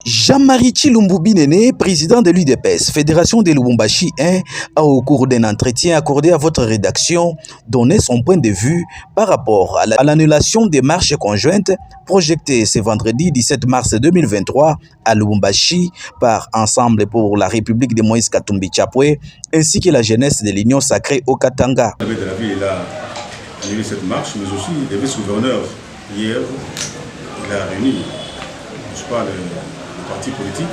Jean-Marie Tshilumbu Binene, président de l'UDPS, Fédération de Lubumbashi 1, a au cours d'un entretien accordé à votre rédaction donné son point de vue par rapport à l'annulation des marches conjointes projetées ce vendredi 17 mars 2023 à Lubumbashi par Ensemble pour la République de Moïse Katumbi Chapwe ainsi que la jeunesse de l'Union Sacrée au Katanga. Le maire de la ville a annulé cette marche, mais aussi le vice-gouverneur hier, il a réuni, je parle, les partis politiques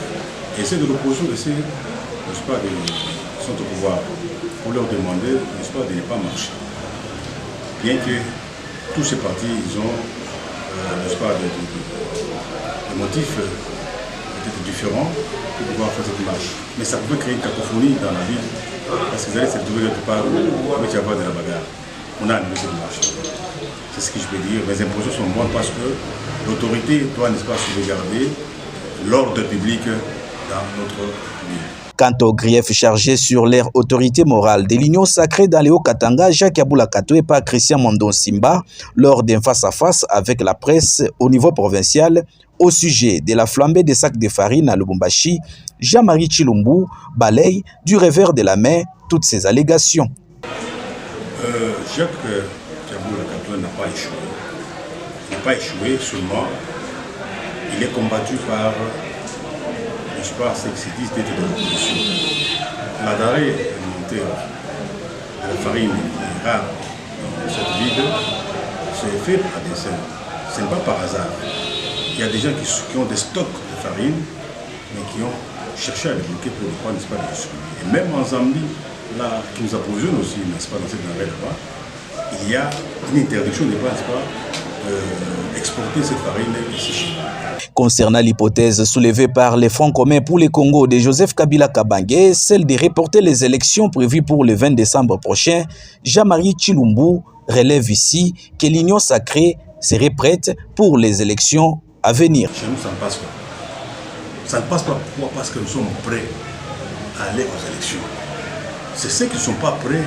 et essaie de l'opposition de ces, qui sont au pouvoir pour leur demander, de ne pas marcher. Bien que tous ces partis, ils ont, des motifs peut-être différents pour pouvoir faire cette marche. Mais ça pouvait créer une cacophonie dans la ville parce que vous allez se retrouver quelque part où il va y avoir de la bagarre. On a annulé cette marche. C'est ce que je peux dire. Les impositions sont bonnes parce que l'autorité doit, n'est-ce pas, sauvegarder l'ordre public dans notre ville. Quant au grief chargé sur l'aire autorité morale de l'Union Sacrée dans les Hauts-Katanga, Jacques Aboula Katoué par Christian Mondon Simba, lors d'un face-à-face avec la presse au niveau provincial, au sujet de la flambée des sacs de farine à Lubumbashi, Jean-Marie Tshilumbu balaye du revers de la main toutes ces allégations. Jacques Aboula Katoué n'a pas échoué. Il n'a pas échoué seulement. Il est combattu par, je crois, ce qui se dit d'être de l'opposition. La denrée alimentaire de la farine qui est rare dans cette ville, c'est fait à dessein. Ce n'est pas par hasard. Il y a des gens qui ont des stocks de farine, mais qui ont cherché à les bloquer pour ne pas, n'est-ce pas, les distribuer. Et même en Zambie, là, qui nous approvisionne aussi, n'est-ce pas, dans cette denrée là-bas, il y a une interdiction de ne pas, n'est-ce pas, exporter cette farine ici chez nous. Concernant l'hypothèse soulevée par les Fonds communs pour le Congo de Joseph Kabila Kabange, celle de reporter les élections prévues pour le 20 décembre prochain, Jean-Marie Tshilumbu relève ici que l'Union Sacrée serait prête pour les élections à venir. Chez nous, ça ne passe pas. Ça ne passe pas. Pourquoi? Parce que nous sommes prêts à aller aux élections. C'est ceux qui ne sont pas prêts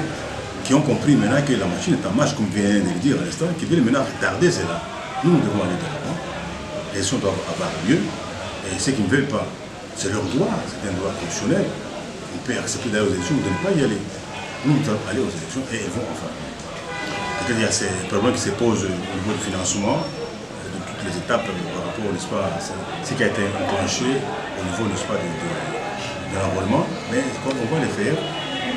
qui ont compris maintenant que la machine est en marche, comme vient de le dire à l'instant, qui veulent maintenant retarder cela. Nous, nous devons aller de l'avant. Les élections doivent avoir lieu. Et ceux qui ne veulent pas, c'est leur droit, c'est un droit constitutionnel. On peut accepter d'aller aux élections ou de ne pas y aller. Nous, nous devons aller aux élections et ils vont enfin. Peut-être qu'il y a ces problèmes qui se posent au niveau du financement, de toutes les étapes par rapport, n'est-ce pas, à ce qui a été enclenché au niveau, n'est-ce pas, de l'enrôlement. Mais quand on va les faire,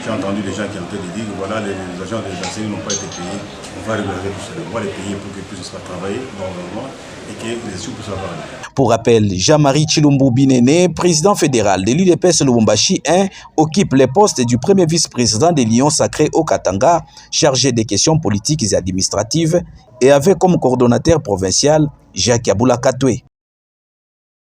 j'ai entendu des gens qui ont de dire que voilà, les agents des enseignants n'ont pas été payés. On va régulariser tout cela. On va les payer pour qu'ils puissent travailler normalement et que les études puissent avoir lieu. Pour rappel, Jean-Marie Tshilumbu Binene, président fédéral de l'UDPS Lubumbashi 1, occupe le poste du premier vice-président de l'Union Sacrée au Katanga, chargé des questions politiques et administratives, et avait comme coordonnateur provincial Jacques Aboula Katoué.